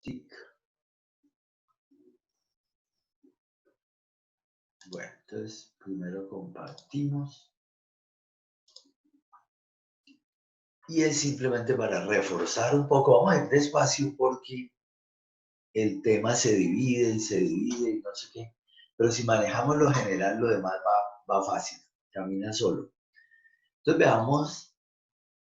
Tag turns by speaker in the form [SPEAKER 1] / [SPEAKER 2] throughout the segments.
[SPEAKER 1] Tic. Bueno, entonces primero compartimos. Y es simplemente para reforzar un poco, vamos a ir despacio porque el tema se divide y no sé qué. Pero si manejamos lo general, lo demás va fácil, camina solo. Entonces veamos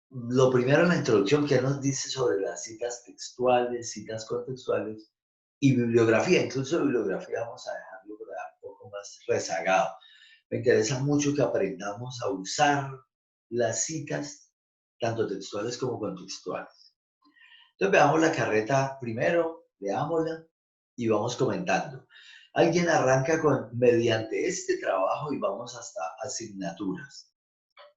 [SPEAKER 1] lo primero en la introducción que nos dice sobre las citas textuales, citas contextuales y bibliografía. Incluso bibliografía vamos a dejarlo por ahí un poco más rezagado. Me interesa mucho que aprendamos a usar las citas, tanto textuales como contextuales. Entonces veamos la carreta primero, leámosla y vamos comentando. Alguien arranca con mediante este trabajo y vamos hasta asignaturas.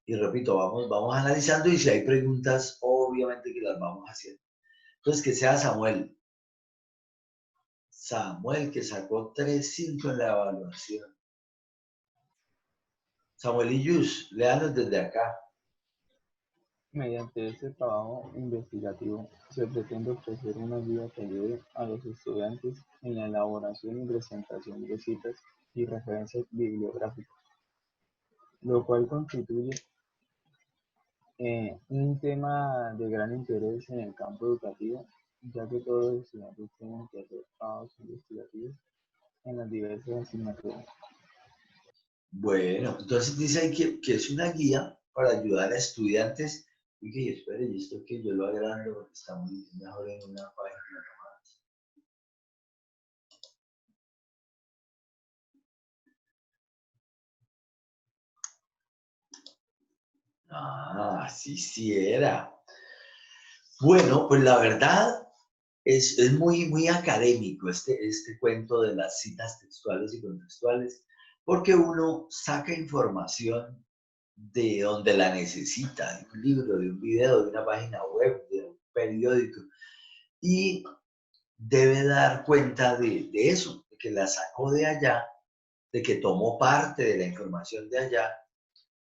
[SPEAKER 1] Y repito, vamos analizando y si hay preguntas, obviamente que las vamos haciendo. Entonces que sea Samuel. Samuel que sacó 3.5 en la evaluación. Samuel y Yus, léanos desde acá.
[SPEAKER 2] Mediante este trabajo investigativo se pretende ofrecer una guía que ayude a los estudiantes en la elaboración y presentación de citas y referencias bibliográficas, lo cual constituye un tema de gran interés en el campo educativo, ya que todos los estudiantes tienen que hacer trabajos investigativos en las diversas asignaturas.
[SPEAKER 1] Bueno, entonces dice ahí que es una guía para ayudar a estudiantes. Y que espere, y esto que yo lo agrando porque está muy mejor en una página. Ah, sí era. Bueno, pues la verdad es muy académico este cuento de las citas textuales y contextuales, porque uno saca información de donde la necesita, de un libro, de un video, de una página web, de un periódico, y debe dar cuenta de eso, de que la sacó de allá, de que tomó parte de la información de allá,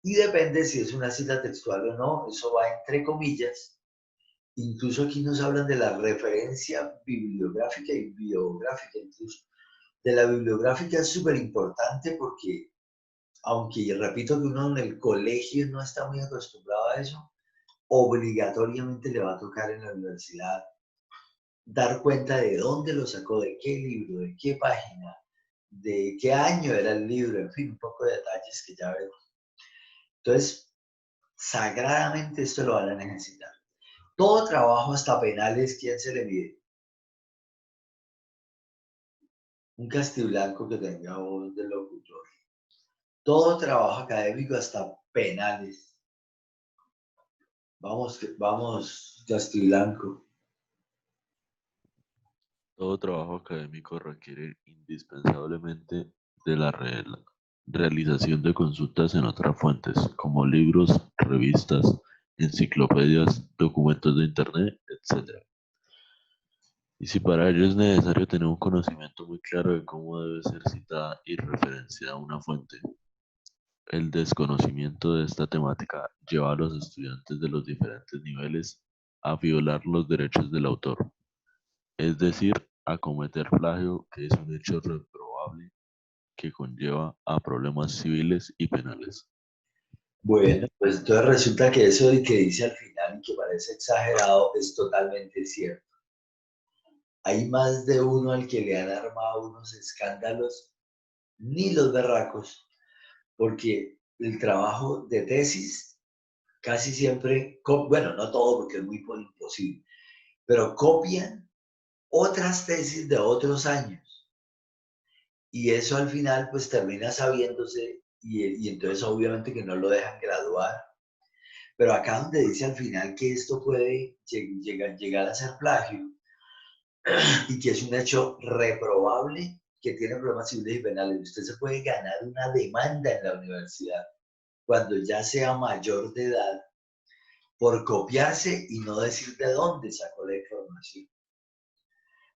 [SPEAKER 1] y depende si es una cita textual o no, eso va entre comillas. Incluso aquí nos hablan de la referencia bibliográfica y biográfica, incluso. De la bibliográfica es súper importante porque, aunque repito que uno en el colegio no está muy acostumbrado a eso, obligatoriamente le va a tocar en la universidad dar cuenta de dónde lo sacó, de qué libro, de qué página, de qué año era el libro, en fin, un poco de detalles que ya vemos. Entonces, sagradamente esto lo van a necesitar. Todo trabajo, hasta penales, ¿quién se le mide? Un castiblanco que tenga voz de locutor. Todo trabajo académico, hasta penales. Vamos, castiblanco.
[SPEAKER 3] Todo trabajo académico requiere indispensablemente de la realización de consultas en otras fuentes, como libros, revistas, enciclopedias, documentos de Internet, etc. Y si para ello es necesario tener un conocimiento muy claro de cómo debe ser citada y referenciada una fuente, el desconocimiento de esta temática lleva a los estudiantes de los diferentes niveles a violar los derechos del autor, es decir, a cometer plagio, que es un hecho reprobable que conlleva a problemas civiles y penales.
[SPEAKER 1] Bueno, pues entonces resulta que eso de que dice al final y que parece exagerado es totalmente cierto. Hay más de uno al que le han armado unos escándalos, ni los berracos, porque el trabajo de tesis casi siempre, bueno, no todo porque es muy imposible, pero copian otras tesis de otros años. Y eso al final pues termina sabiéndose y entonces obviamente que no lo dejan graduar. Pero acá donde dice al final que esto puede llegar a ser plagio y que es un hecho reprobable que tiene problemas civiles y penales, usted se puede ganar una demanda en la universidad cuando ya sea mayor de edad por copiarse y no decir de dónde sacó la información.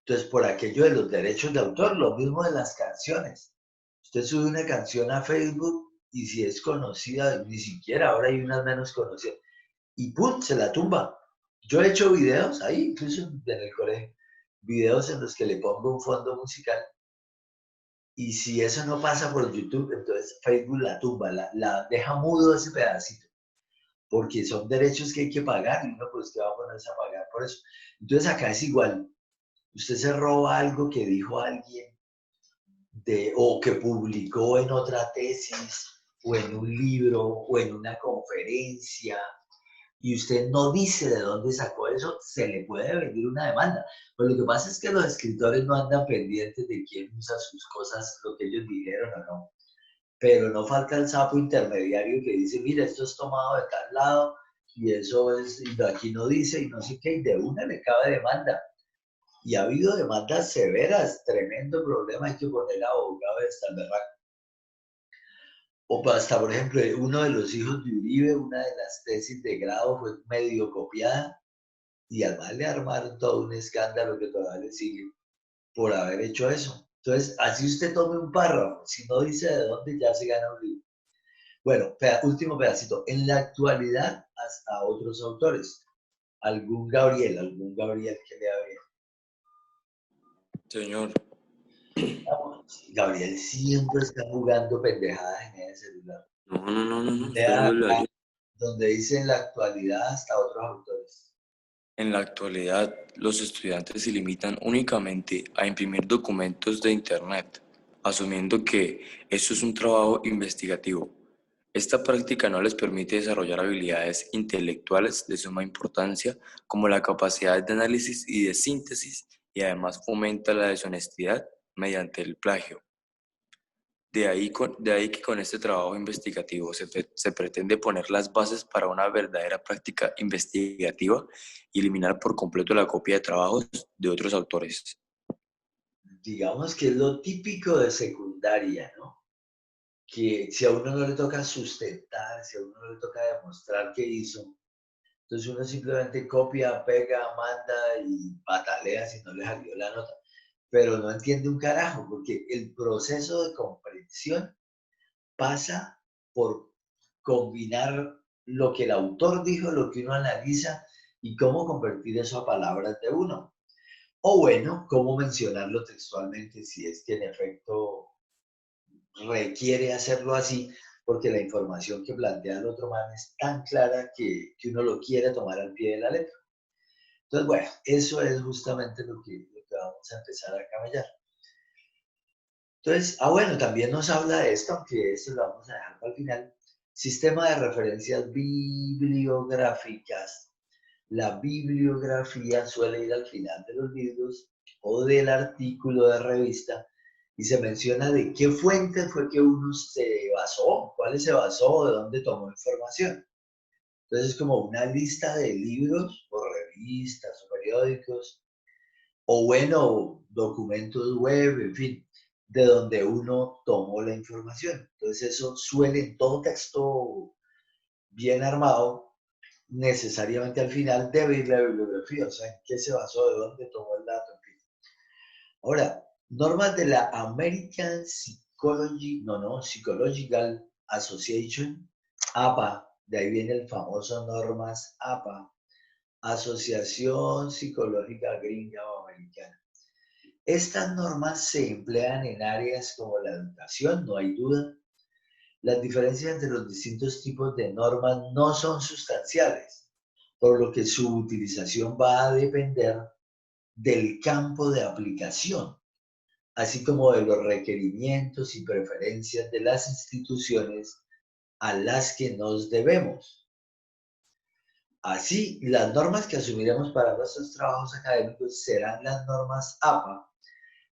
[SPEAKER 1] Entonces, por aquello de los derechos de autor, lo mismo de las canciones. Usted sube una canción a Facebook y si es conocida, ni siquiera ahora hay unas menos conocidas, y ¡pum! Se la tumba. Yo he hecho videos ahí, incluso en el colegio, videos en los que le pongo un fondo musical y si eso no pasa por YouTube, entonces Facebook la tumba, la deja mudo ese pedacito, porque son derechos que hay que pagar y uno pues que va a ponerse a pagar por eso. Entonces acá es igual, usted se roba algo que dijo alguien o que publicó en otra tesis o en un libro o en una conferencia y usted no dice de dónde sacó eso, se le puede venir una demanda. Pues lo que pasa es que los escritores no andan pendientes de quién usa sus cosas, lo que ellos dijeron o no. Pero no falta el sapo intermediario que dice, mira, esto es tomado de tal lado y eso es, y aquí no dice y no sé qué, y de una le cabe demanda. Y ha habido demandas severas, tremendo problema, hay que poner abogado hasta el berraco. O hasta, por ejemplo, uno de los hijos de Uribe, una de las tesis de grado fue medio copiada y al mal le armaron todo un escándalo que todavía le sigue por haber hecho eso. Entonces, así usted tome un párrafo, si no dice de dónde, ya se gana un libro. Bueno, último pedacito. En la actualidad, hasta otros autores. Algún Gabriel que le había.
[SPEAKER 4] Señor,
[SPEAKER 1] Gabriel siempre está jugando pendejadas en ese celular.
[SPEAKER 4] no,
[SPEAKER 1] Lea
[SPEAKER 4] espérenme,
[SPEAKER 1] acá, donde dice en la actualidad hasta otros autores.
[SPEAKER 4] En la actualidad, los estudiantes se limitan únicamente a imprimir documentos de Internet, asumiendo que esto es un trabajo investigativo. Esta práctica no les permite desarrollar habilidades intelectuales de suma importancia como la capacidad de análisis y de síntesis y además fomenta la deshonestidad mediante el plagio. De ahí que con este trabajo investigativo se pretende poner las bases para una verdadera práctica investigativa y eliminar por completo la copia de trabajos de otros autores.
[SPEAKER 1] Digamos que es lo típico de secundaria, ¿no? Que si a uno no le toca sustentar, si a uno no le toca demostrar qué hizo, entonces uno simplemente copia, pega, manda y patalea si no le salió la nota. Pero no entiende un carajo, porque el proceso de comprensión pasa por combinar lo que el autor dijo, lo que uno analiza y cómo convertir eso a palabras de uno. O bueno, cómo mencionarlo textualmente si es que en efecto requiere hacerlo así, porque la información que plantea el otro man es tan clara que uno lo quiere tomar al pie de la letra. Entonces, bueno, eso es justamente lo que vamos a empezar a camellar. Entonces, bueno, también nos habla de esto, aunque esto lo vamos a dejar para el final. Sistema de referencias bibliográficas. La bibliografía suele ir al final de los libros o del artículo de revista y se menciona de qué fuente fue que uno se basó, cuáles se basó, de dónde tomó información. Entonces es como una lista de libros o revistas o periódicos o bueno, documentos web, en fin, de donde uno tomó la información. Entonces eso suele en todo texto bien armado, necesariamente al final debe ir la bibliografía, o sea, en qué se basó, de dónde tomó el dato, en fin. Ahora, normas de la American Psychological Association, APA, de ahí viene el famoso normas APA, Asociación Psicológica Gringa o Americana. Estas normas se emplean en áreas como la educación, no hay duda. Las diferencias entre los distintos tipos de normas no son sustanciales, por lo que su utilización va a depender del campo de aplicación, así como de los requerimientos y preferencias de las instituciones a las que nos debemos. Así, las normas que asumiremos para nuestros trabajos académicos serán las normas APA,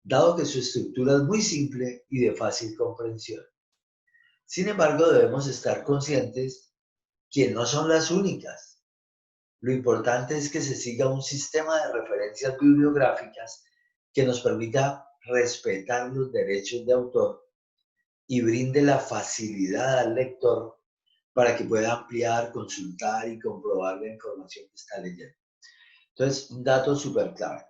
[SPEAKER 1] dado que su estructura es muy simple y de fácil comprensión. Sin embargo, debemos estar conscientes que no son las únicas. Lo importante es que se siga un sistema de referencias bibliográficas que nos permita respetar los derechos de autor y brinde la facilidad al lector para que pueda ampliar, consultar y comprobar la información que está leyendo. Entonces, un dato súper clave.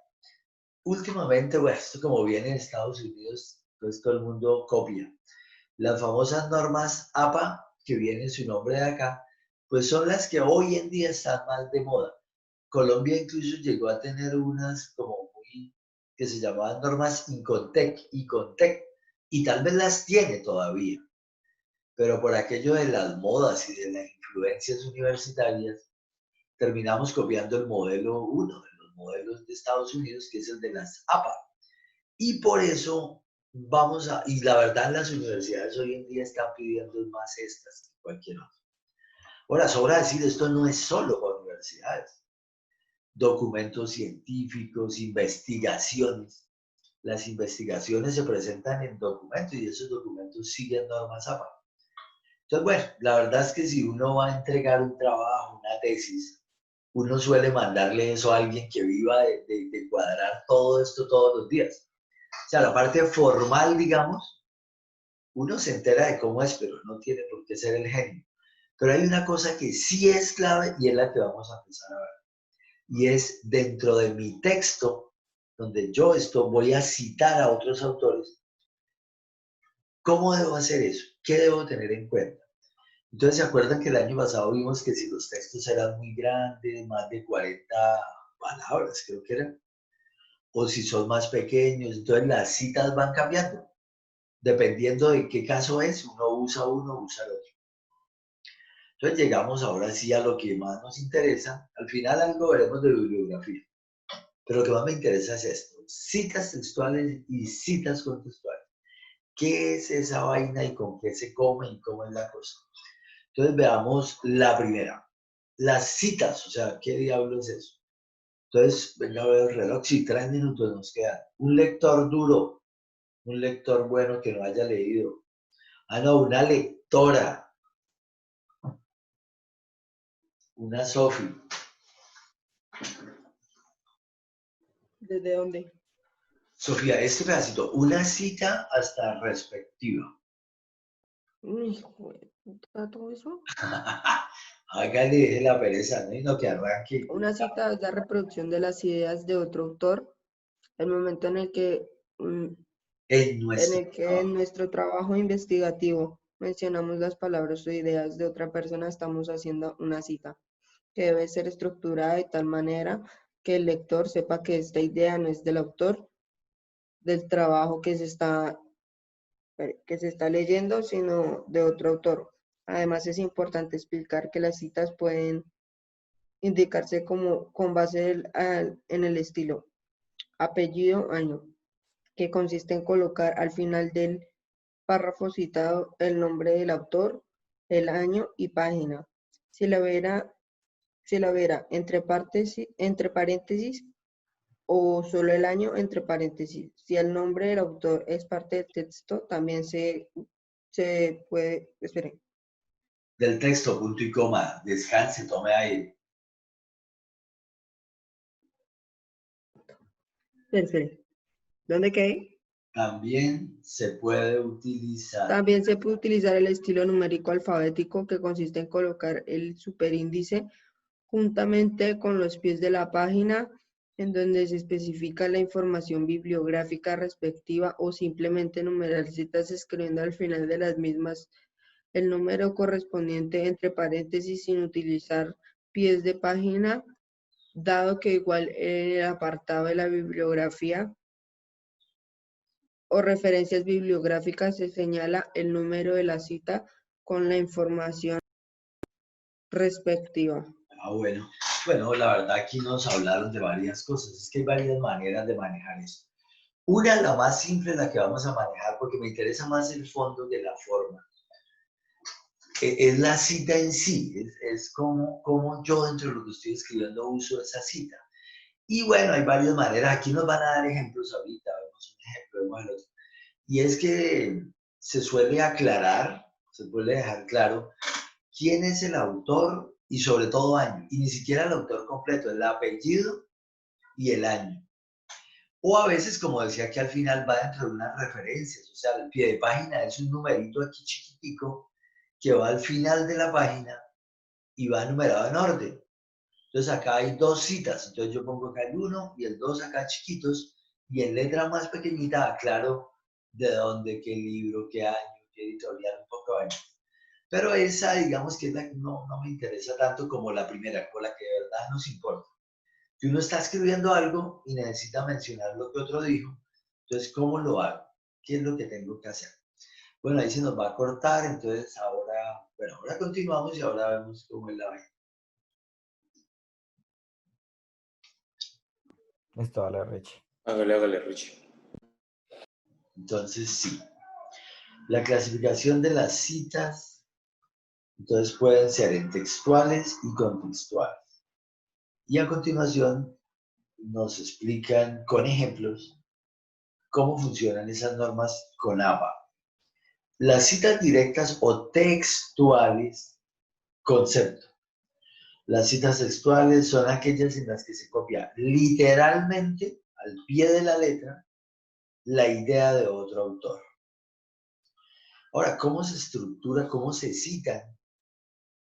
[SPEAKER 1] Últimamente, bueno, esto como viene en Estados Unidos, pues todo el mundo copia. Las famosas normas APA, que viene su nombre de acá, pues son las que hoy en día están más de moda. Colombia incluso llegó a tener unas como muy que se llamaban normas Incontec, y tal vez las tiene todavía, pero por aquello de las modas y de las influencias universitarias, terminamos copiando el modelo, uno de los modelos de Estados Unidos, que es el de las APA. Y por eso y la verdad las universidades hoy en día están pidiendo más estas que cualquier otra. Ahora, sobra decir, esto no es solo para universidades. Documentos científicos, investigaciones. Las investigaciones se presentan en documentos y esos documentos siguen normas APA. Entonces, bueno, la verdad es que si uno va a entregar un trabajo, una tesis, uno suele mandarle eso a alguien que viva de cuadrar todo esto todos los días. O sea, la parte formal, digamos, uno se entera de cómo es, pero no tiene por qué ser el genio. Pero hay una cosa que sí es clave y es la que vamos a empezar a ver. Y es dentro de mi texto, donde yo voy a citar a otros autores, ¿cómo debo hacer eso? ¿Qué debo tener en cuenta? Entonces, ¿se acuerdan que el año pasado vimos que si los textos eran muy grandes, más de 40 palabras, creo que eran, o si son más pequeños, entonces las citas van cambiando? Dependiendo de qué caso es, uno, usa el otro. Entonces llegamos ahora sí a lo que más nos interesa. Al final algo veremos de bibliografía, pero lo que más me interesa es esto, citas textuales y citas contextuales. ¿Qué es esa vaina y con qué se come y cómo es la cosa? Entonces veamos la primera, las citas, o sea, ¿qué diablo es eso? Entonces, venga a ver el reloj, si 3 minutos nos quedan. Un lector duro, un lector bueno que no haya leído. Ah, no, una lectora, una Sofi.
[SPEAKER 5] ¿Desde dónde?
[SPEAKER 1] Sofía, este pedacito, una cita hasta respectiva.
[SPEAKER 5] Hijo de puta, todo eso.
[SPEAKER 1] Hágale, deje la pereza, ¿no? Y no que arranque.
[SPEAKER 5] Una cita es la reproducción de las ideas de otro autor, el momento en el que,
[SPEAKER 1] En nuestro
[SPEAKER 5] en
[SPEAKER 1] trabajo.
[SPEAKER 5] nuestro trabajo investigativo mencionamos las palabras o ideas de otra persona, estamos haciendo una cita, que debe ser estructurada de tal manera que el lector sepa que esta idea no es del autor del trabajo que se está leyendo, sino de otro autor. Además, es importante explicar que las citas pueden indicarse como con base en el estilo apellido, año, que consiste en colocar al final del párrafo citado el nombre del autor, el año y página. Si la verá entre paréntesis o solo el año entre paréntesis. Si el nombre del autor es parte del texto, también se puede, espere,
[SPEAKER 1] Del texto, punto y coma. Descanse, tome aire.
[SPEAKER 5] espere, ¿dónde quedé?
[SPEAKER 1] También se puede utilizar.
[SPEAKER 5] También se puede utilizar el estilo numérico alfabético, que consiste en colocar el superíndice juntamente con los pies de la página en donde se especifica la información bibliográfica respectiva, o simplemente numerar citas escribiendo al final de las mismas el número correspondiente entre paréntesis sin utilizar pies de página, dado que igual en el apartado de la bibliografía o referencias bibliográficas se señala el número de la cita con la información respectiva.
[SPEAKER 1] Ah, bueno. Bueno, la verdad aquí nos hablaron de varias cosas. Es que hay varias maneras de manejar esto. Una, la más simple, la que vamos a manejar, porque me interesa más el fondo que la forma. Es la cita en sí, es como yo dentro de lo que estoy escribiendo uso esa cita. Y bueno, hay varias maneras. Aquí nos van a dar ejemplos ahorita. Vemos un ejemplo, vemos el otro. Y es que se suele aclarar, se suele dejar claro quién es el autor y sobre todo año. Y ni siquiera el autor completo, el apellido y el año. O a veces, como decía, aquí al final va dentro de unas referencias. O sea, el pie de página es un numerito aquí chiquitico que va al final de la página y va numerado en orden. Entonces acá hay dos citas. Entonces yo pongo acá el 1 y el 2 acá chiquitos y en letra más pequeñita aclaro de dónde, qué libro, qué año, qué editorial, un poco de año. Pero esa, digamos que no me interesa tanto como la primera, con la que de verdad nos importa. Si uno está escribiendo algo y necesita mencionar lo que otro dijo, entonces, ¿cómo lo hago? ¿Qué es lo que tengo que hacer? Bueno, ahí se nos va a cortar, entonces ahora, bueno, ahora continuamos y ahora vemos cómo es la vaina.
[SPEAKER 6] Listo, dale, Richie.
[SPEAKER 4] Hágale, Richie.
[SPEAKER 1] Entonces, sí. La clasificación de las citas, entonces pueden ser en textuales y contextuales. Y a continuación nos explican con ejemplos cómo funcionan esas normas con APA. Las citas directas o textuales, concepto. Las citas textuales son aquellas en las que se copia literalmente, al pie de la letra, la idea de otro autor. Ahora, ¿cómo se estructura, cómo se citan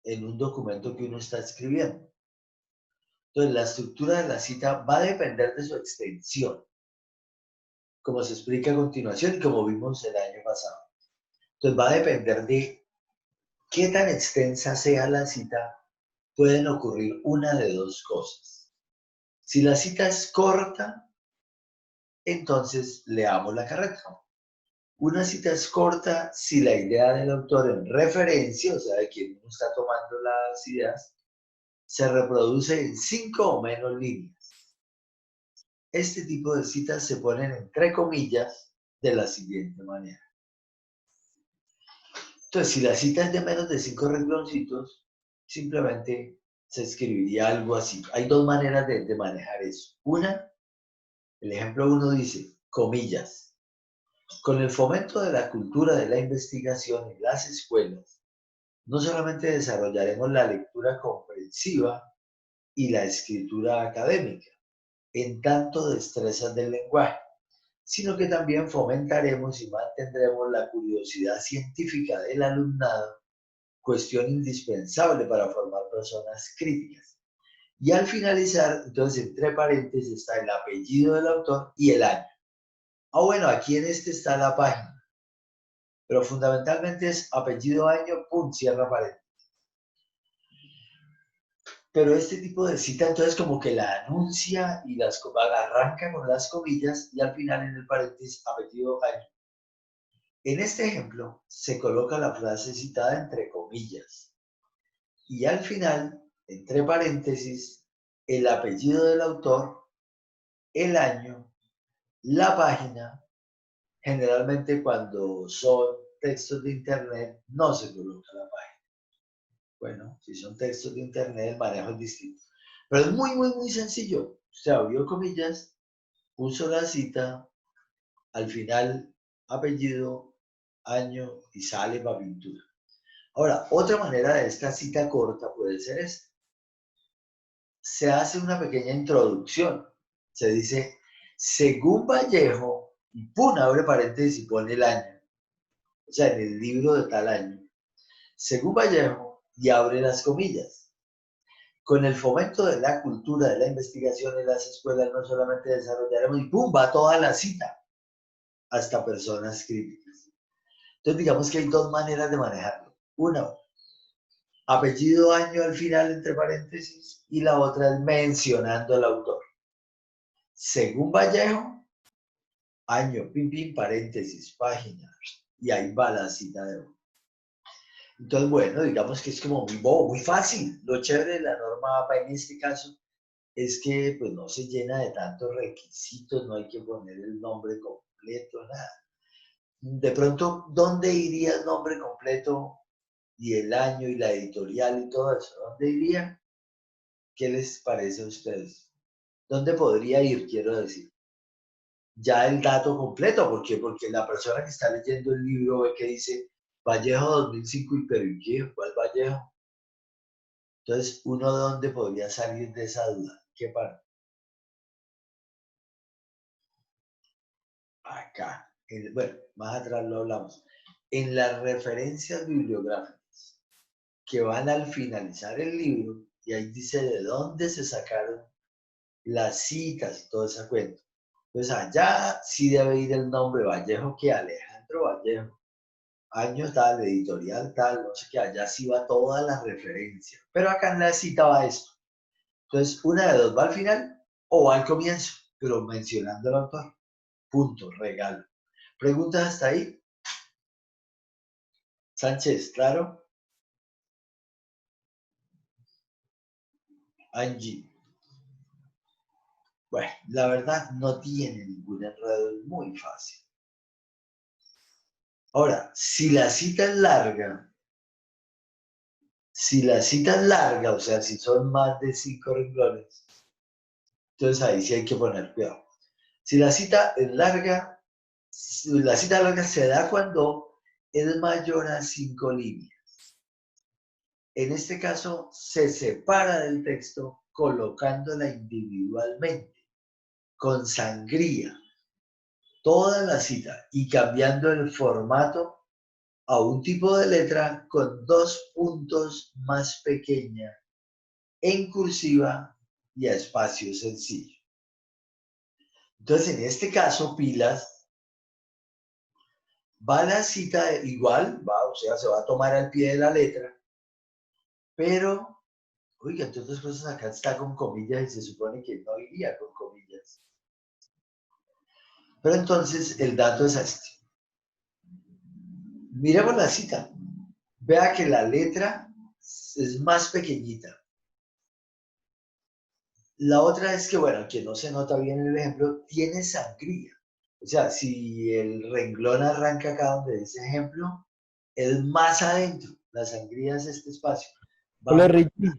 [SPEAKER 1] en un documento que uno está escribiendo? Entonces, la estructura de la cita va a depender de su extensión, como se explica a continuación y como vimos el año pasado. Entonces, va a depender de qué tan extensa sea la cita. Pueden ocurrir una de dos cosas. Si la cita es corta, entonces leamos la carreta. Una cita es corta si la idea del autor en referencia, o sea, de quien uno está tomando las ideas, se reproduce en 5 o menos líneas. Este tipo de citas se ponen entre comillas de la siguiente manera. Entonces, si la cita es de menos de 5 rengloncitos, simplemente se escribiría algo así. Hay dos maneras de manejar eso. Una, el ejemplo 1 dice, comillas. Con el fomento de la cultura de la investigación en las escuelas, no solamente desarrollaremos la lectura comprensiva y la escritura académica, en tanto destrezas del lenguaje, sino que también fomentaremos y mantendremos la curiosidad científica del alumnado, cuestión indispensable para formar personas críticas. Y al finalizar, entonces, entre paréntesis está el apellido del autor y el año. Ah, bueno, aquí en este está la página, pero fundamentalmente es apellido, año, pum, cierra paréntesis. Pero este tipo de cita entonces como que la anuncia y arranca con las comillas y al final en el paréntesis apellido, año. En este ejemplo se coloca la frase citada entre comillas y al final, entre paréntesis, el apellido del autor, el año, la página. Generalmente cuando son textos de internet no se coloca la página. Bueno, si son textos de internet el manejo es distinto. Pero es muy sencillo. Usted abrió comillas, puso la cita, al final apellido, año y sale para pintura. Ahora, otra manera de esta cita corta puede ser esta. Se hace una pequeña introducción. Se dice, según Vallejo, y pum, abre paréntesis y pone el año. O sea, en el libro de tal año. Según Vallejo, y abre las comillas. Con el fomento de la cultura de la investigación en las escuelas, no solamente desarrollaremos, y pum, va toda la cita, hasta personas críticas. Entonces, digamos que hay dos maneras de manejarlo. Una, apellido, año al final, entre paréntesis, y la otra es mencionando al autor. Según Vallejo, año, pim, paréntesis, página, y ahí va la cita de hoy. Entonces, bueno, digamos que es como muy bobo, muy fácil. Lo chévere de la norma APA en este caso es que pues no se llena de tantos requisitos, no hay que poner el nombre completo, nada. De pronto, ¿dónde iría el nombre completo y el año y la editorial y todo eso? ¿Dónde iría? ¿Qué les parece a ustedes? ¿Dónde podría ir, quiero decir? Ya el dato completo, ¿por qué? Porque la persona que está leyendo el libro ve que dice Vallejo 2005 y pero ¿y qué? ¿Cuál Vallejo? Entonces, ¿uno dónde podría salir de esa duda? ¿Qué parte? Acá. Bueno, más atrás lo hablamos. En las referencias bibliográficas que van al finalizar el libro, y ahí dice de dónde se sacaron las citas y todo ese cuento. Entonces, allá sí debe ir el nombre Vallejo, que Alejandro Vallejo. Año tal, editorial tal, no sé qué, allá sí va toda la referencia. Pero acá en la cita va esto. Entonces, una de dos va al final o al comienzo, pero mencionando al autor. Punto, regalo. ¿Preguntas hasta ahí? Sánchez, ¿claro? Angie. Bueno, la verdad no tiene ningún enredo, es muy fácil. Ahora, si la cita es larga, o sea, si son más de 5 renglones, entonces ahí sí hay que poner cuidado. Si la cita es larga, la cita larga se da cuando es mayor a 5 líneas. En este caso, se separa del texto colocándola individualmente, con sangría, toda la cita y cambiando el formato a un tipo de letra con 2 puntos más pequeña, en cursiva y a espacio sencillo. Entonces, en este caso, pilas, va la cita igual, o sea, se va a tomar al pie de la letra, pero, oiga, entre otras cosas, acá está con comillas y se supone que no iría con comillas. Pero entonces, el dato es este. Miremos la cita. Vea que la letra es más pequeñita. La otra es que, bueno, que no se nota bien en el ejemplo, tiene sangría. O sea, si el renglón arranca acá donde dice ejemplo, es más adentro. La sangría es este espacio.
[SPEAKER 6] Hola Richie,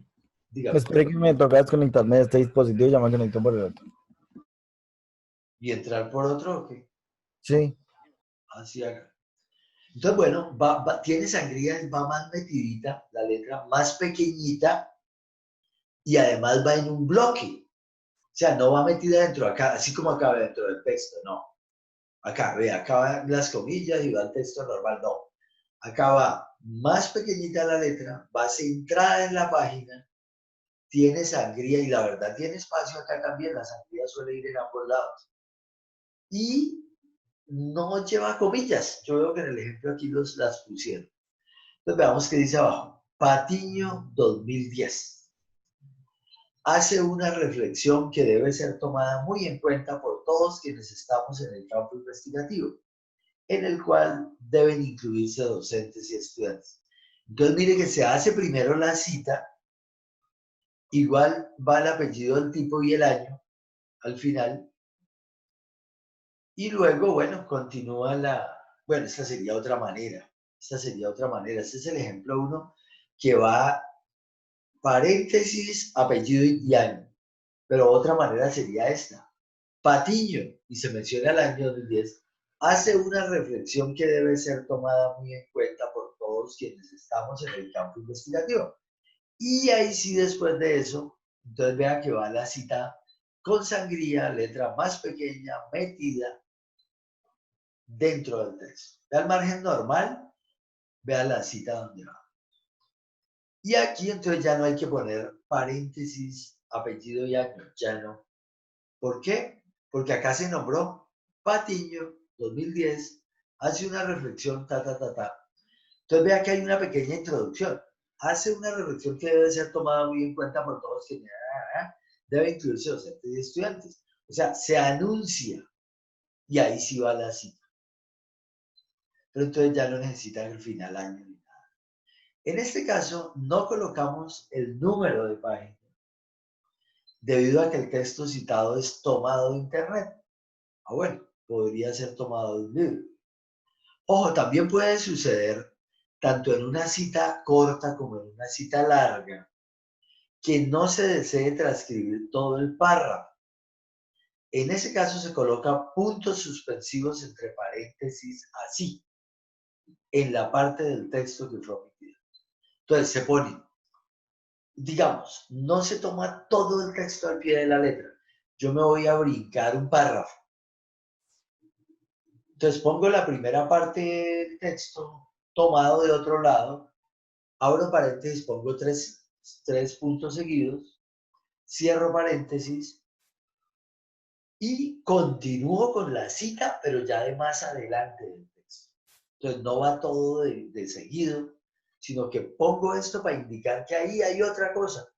[SPEAKER 1] Dígame.
[SPEAKER 6] espera que me toca desconectarme de este dispositivo y ya me conecto por el otro.
[SPEAKER 1] ¿Y entrar por otro o qué?
[SPEAKER 6] Sí.
[SPEAKER 1] Así acá. Entonces, bueno, tiene sangría, va más metidita, la letra más pequeñita y además va en un bloque. O sea, no va metida dentro acá, así como acá dentro del texto, no. Acá, ve, acá van las comillas y va el texto normal, no. Acá va más pequeñita la letra, va centrada en la página, tiene sangría y la verdad tiene espacio acá también, la sangría suele ir en ambos lados. Y no lleva comillas, yo veo que en el ejemplo aquí las pusieron. Entonces veamos qué dice abajo. Patiño 2010. Hace una reflexión que debe ser tomada muy en cuenta por todos quienes estamos en el campo investigativo, en el cual deben incluirse docentes y estudiantes. Entonces, mire que se hace primero la cita, igual va el apellido, el tipo y el año al final, y luego, bueno, continúa bueno, esta sería otra manera, este es el ejemplo 1, que va paréntesis, apellido y año, pero otra manera sería esta. Patiño, y se menciona el año 2010, hace una reflexión que debe ser tomada muy en cuenta por todos quienes estamos en el campo investigativo. Y ahí sí, después de eso, entonces vea que va la cita con sangría, letra más pequeña, metida dentro del texto. Ve al margen normal, vea la cita donde va. Y aquí entonces ya no hay que poner paréntesis, apellido y año, ya no. ¿Por qué? Porque acá se nombró Patiño, 2010, hace una reflexión, Entonces vea que hay una pequeña introducción. Hace una reflexión que debe ser tomada muy en cuenta por todos que debe incluirse docentes y estudiantes. O sea, se anuncia y ahí sí va la cita. Pero entonces ya no necesitan el final año ni nada. En este caso, no colocamos el número de página debido a que el texto citado es tomado de internet. Bueno, podría ser tomado de un libro. Ojo, también puede suceder, tanto en una cita corta como en una cita larga, que no se desee transcribir todo el párrafo. En ese caso se coloca puntos suspensivos entre paréntesis así, en la parte del texto que fue omitido. Entonces se pone, digamos, no se toma todo el texto al pie de la letra. Yo me voy a brincar un párrafo. Entonces pongo la primera parte del texto tomado de otro lado, abro paréntesis, pongo tres puntos seguidos, cierro paréntesis y continúo con la cita, pero ya de más adelante del texto. Entonces no va todo de seguido, sino que pongo esto para indicar que ahí hay otra cosa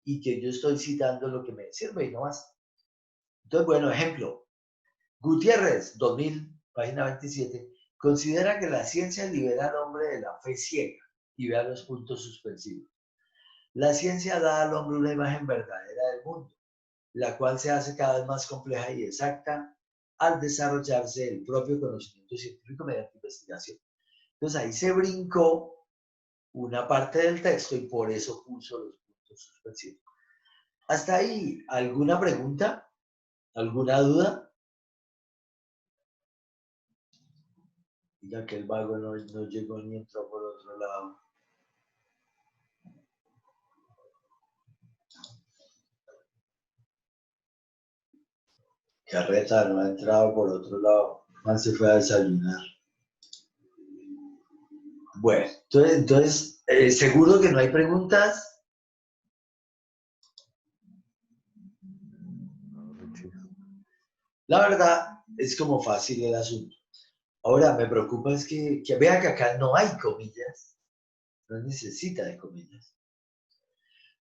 [SPEAKER 1] y que yo estoy citando lo que me sirve y no más. Entonces, bueno, ejemplo. Gutiérrez, 2000, página 27, considera que la ciencia libera al hombre de la fe ciega, y vea los puntos suspensivos. La ciencia da al hombre una imagen verdadera del mundo, la cual se hace cada vez más compleja y exacta al desarrollarse el propio conocimiento científico mediante investigación. Entonces ahí se brincó una parte del texto y por eso puso los puntos suspensivos. Hasta ahí, ¿alguna pregunta? ¿Alguna duda? Diga que el vago no llegó ni entró por otro lado. Carreta no ha entrado por otro lado. Man se fue a desayunar. Bueno, entonces ¿seguro que no hay preguntas? La verdad es como fácil el asunto. Ahora, me preocupa es que vea que acá no hay comillas. No necesita de comillas.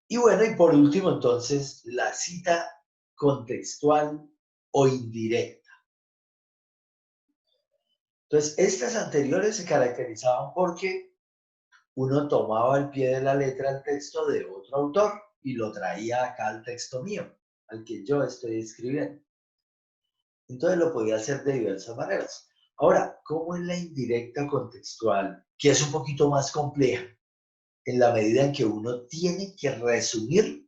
[SPEAKER 1] Y bueno, y por último, entonces, la cita contextual o indirecta. Entonces, estas anteriores se caracterizaban porque uno tomaba al pie de la letra el texto de otro autor y lo traía acá al texto mío, al que yo estoy escribiendo. Entonces lo podía hacer de diversas maneras. Ahora, ¿cómo es la indirecta contextual? Que es un poquito más compleja, en la medida en que uno tiene que resumir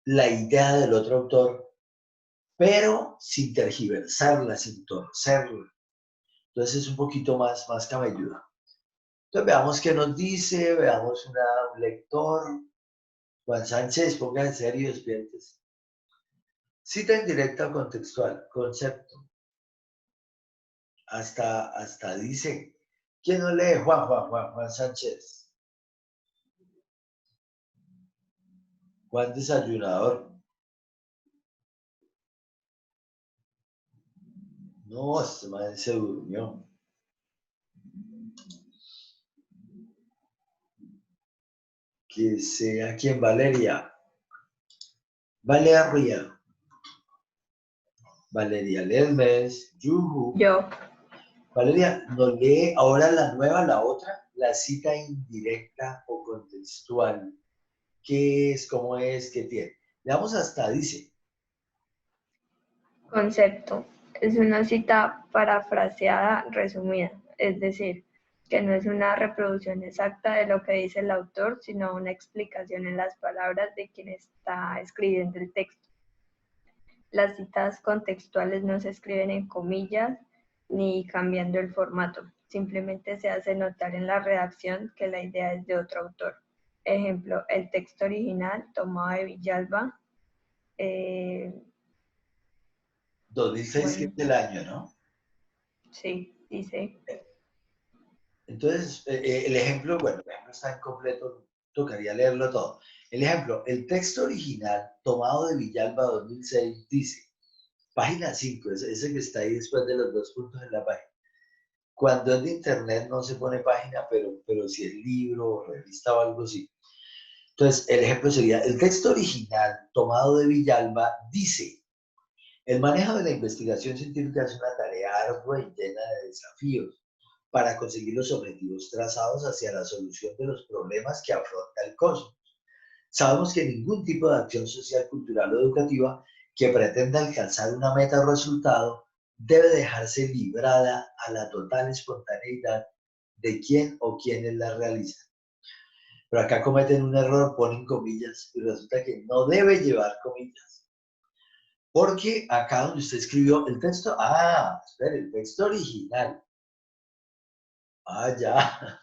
[SPEAKER 1] la idea del otro autor, pero sin tergiversarla, sin torcerla. Entonces es un poquito más camelluda. Entonces veamos qué nos dice, veamos un lector. Juan Sánchez, ponga en serio y despiértese. Cita indirecta o contextual, concepto. Hasta dice, ¿quién no lee? Juan Sánchez. Juan Desayunador. No, este man se durmió. Que sea quien, Valeria. Valeria. Valeria Lesmes. Yuhu.
[SPEAKER 5] Yo.
[SPEAKER 1] Valeria, ¿nos lee ahora la nueva, la otra? La cita indirecta o contextual. ¿Qué es? ¿Cómo es? ¿Qué tiene? Veamos hasta dice.
[SPEAKER 7] Concepto. Es una cita parafraseada resumida, es decir, que no es una reproducción exacta de lo que dice el autor, sino una explicación en las palabras de quien está escribiendo el texto. Las citas contextuales no se escriben en comillas ni cambiando el formato, simplemente se hace notar en la redacción que la idea es de otro autor. Ejemplo, el texto original tomado de Villalba.
[SPEAKER 1] 2006,
[SPEAKER 7] Bueno,
[SPEAKER 1] que es el año, ¿no?
[SPEAKER 7] sí, dice.
[SPEAKER 1] Entonces, el ejemplo, bueno, el ejemplo está incompleto, tocaría leerlo todo. El ejemplo, el texto original tomado de Villalba 2006 dice, página 5, ese que está ahí después de los 2 puntos en la página. Cuando es de internet no se pone página, pero si es libro o revista o algo así. Entonces, el ejemplo sería, el texto original tomado de Villalba dice, el manejo de la investigación científica es una tarea ardua y llena de desafíos para conseguir los objetivos trazados hacia la solución de los problemas que afronta el cosmos. Sabemos que ningún tipo de acción social, cultural o educativa que pretenda alcanzar una meta o resultado debe dejarse librada a la total espontaneidad de quién o quienes la realizan. Pero acá cometen un error, ponen comillas y resulta que no debe llevar comillas. Porque acá donde usted escribió el texto, espere, el texto original. Ya.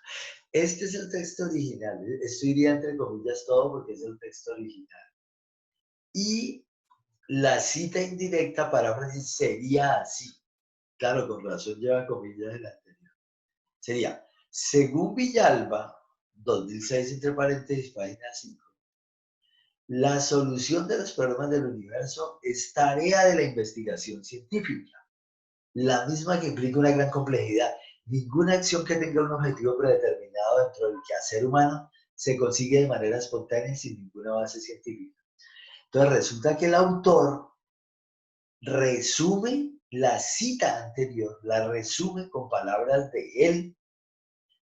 [SPEAKER 1] Este es el texto original. Esto iría entre comillas todo porque es el texto original. Y la cita indirecta, paráfrasis, sería así. Claro, con razón lleva comillas en la anterior. Sería, según Villalba, 2006 entre paréntesis, página 5, la solución de los problemas del universo es tarea de la investigación científica, la misma que implica una gran complejidad. Ninguna acción que tenga un objetivo predeterminado dentro del quehacer humano se consigue de manera espontánea y sin ninguna base científica. Entonces resulta que el autor resume la cita anterior, la resume con palabras de él,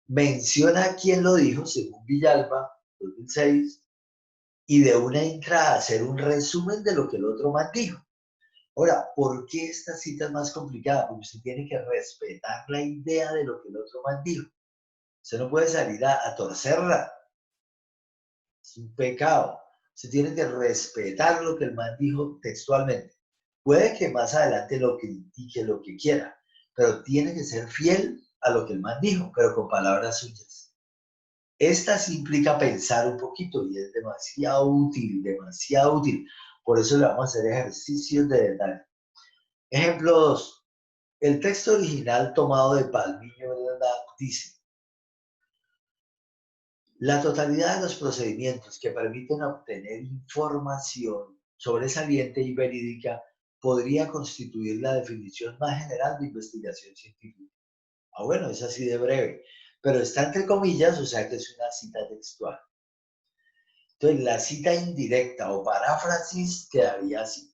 [SPEAKER 1] menciona quién lo dijo, según Villalba, 2006, y de una entra a hacer un resumen de lo que el otro más dijo. Ahora, ¿por qué esta cita es más complicada? Porque usted tiene que respetar la idea de lo que el otro man dijo. Usted no puede salir a torcerla. Es un pecado. Usted tiene que respetar lo que el man dijo textualmente. Puede que más adelante lo critique lo que quiera, pero tiene que ser fiel a lo que el man dijo, pero con palabras suyas. Esta sí implica pensar un poquito y es demasiado útil, demasiado útil. Por eso le vamos a hacer ejercicios de detalle. Ejemplo 2. El texto original tomado de Palmillo dice: la totalidad de los procedimientos que permiten obtener información sobresaliente y verídica podría constituir la definición más general de investigación científica. Ah, bueno, es así de breve, pero está entre comillas, o sea que es una cita textual. Entonces, la cita indirecta o paráfrasis quedaría así.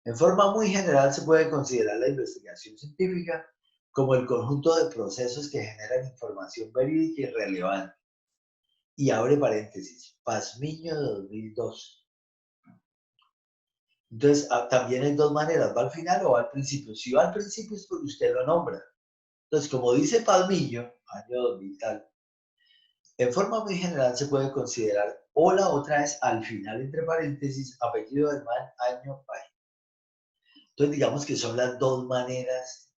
[SPEAKER 1] En forma muy general se puede considerar la investigación científica como el conjunto de procesos que generan información verídica y relevante. Y abre paréntesis, Pazmiño de 2002. Entonces, también hay dos maneras, va al final o va al principio. Si va al principio es porque usted lo nombra. Entonces, como dice Pazmiño, año 2000 tal, en forma muy general se puede considerar, o la otra es al final, entre paréntesis, apellido del man, año, página. Entonces, digamos que son las dos maneras.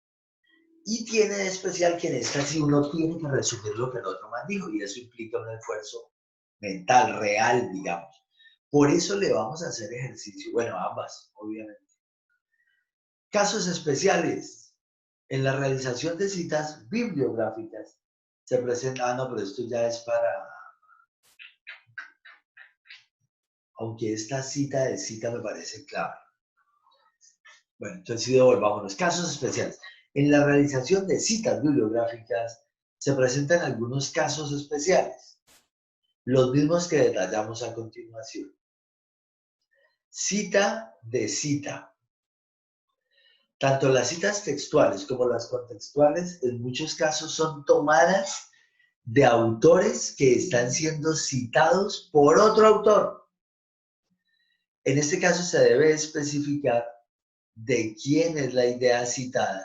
[SPEAKER 1] Y tiene de especial que en esta sí uno tiene que resumir lo que el otro man dijo, y eso implica un esfuerzo mental, real, digamos. Por eso le vamos a hacer ejercicio, bueno, ambas, obviamente. Casos especiales. En la realización de citas bibliográficas se presenta, no, pero esto ya es para, aunque esta cita de cita me parece clave. Bueno, entonces sí, devolvámonos. Casos especiales. En la realización de citas bibliográficas se presentan algunos casos especiales, los mismos que detallamos a continuación. Cita de cita. Tanto las citas textuales como las contextuales en muchos casos son tomadas de autores que están siendo citados por otro autor. En este caso se debe especificar de quién es la idea citada,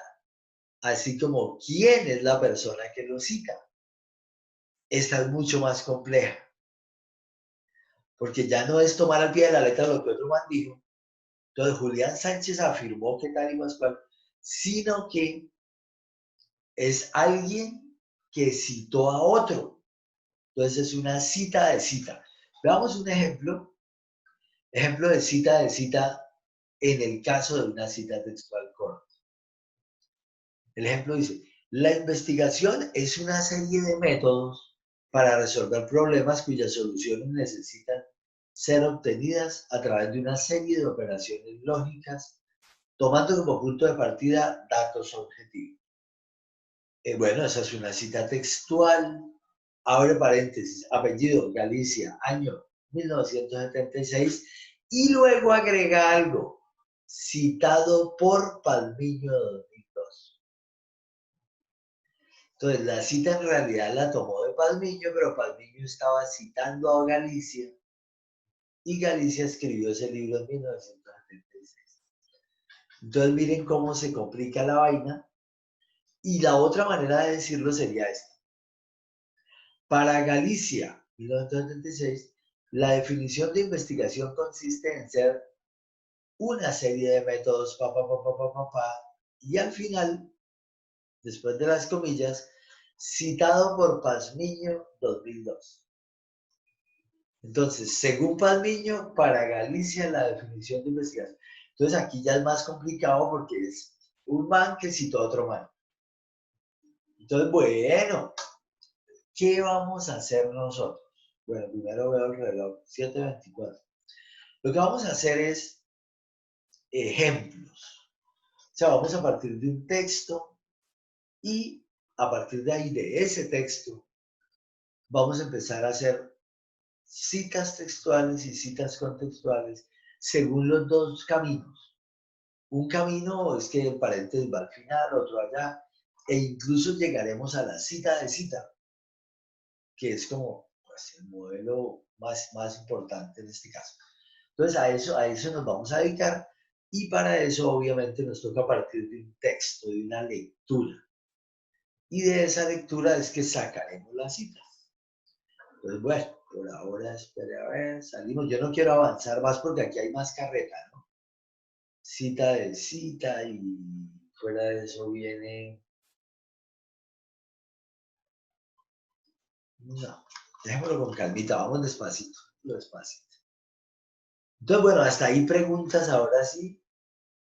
[SPEAKER 1] así como quién es la persona que lo cita. Esta es mucho más compleja, porque ya no es tomar al pie de la letra lo que otro man dijo. Entonces Julián Sánchez afirmó que tal y más cual, sino que es alguien que citó a otro. Entonces es una cita de cita. Veamos un ejemplo de cita en el caso de una cita textual corta. El ejemplo dice: la investigación es una serie de métodos para resolver problemas cuyas soluciones necesitan ser obtenidas a través de una serie de operaciones lógicas, tomando como punto de partida datos objetivos. Bueno, esa es una cita textual. Abre paréntesis, apellido Galicia, año 1976, y luego agrega algo, citado por Palmillo de 2002. Entonces, la cita en realidad la tomó de Palmillo, pero Palmillo estaba citando a Galicia, y Galicia escribió ese libro en 1976. Entonces, miren cómo se complica la vaina. Y la otra manera de decirlo sería esta. Para Galicia, 1976, la definición de investigación consiste en ser una serie de métodos, y al final, después de las comillas, citado por Pazmiño 2002. Entonces, según Pazmiño, para Galicia la definición de investigación. Entonces aquí ya es más complicado porque es un man que citó a otro man. Entonces, bueno, ¿qué vamos a hacer nosotros? Bueno, primero veo el reloj, 7:24. Lo que vamos a hacer es ejemplos. O sea, vamos a partir de un texto y a partir de ahí, de ese texto, vamos a empezar a hacer citas textuales y citas contextuales según los dos caminos. Un camino es que el paréntesis va al final, otro allá, e incluso llegaremos a la cita de cita, que es como pues, el modelo más importante en este caso. Entonces a eso nos vamos a dedicar y para eso obviamente nos toca partir de un texto, de una lectura. Y de esa lectura es que sacaremos la cita. Entonces, bueno, por ahora, espere a ver, salimos. Yo no quiero avanzar más porque aquí hay más carreta, ¿no? Cita de cita y fuera de eso viene... No, dejémoslo con calmita, vamos despacito, despacito. Entonces, bueno, hasta ahí preguntas ahora sí.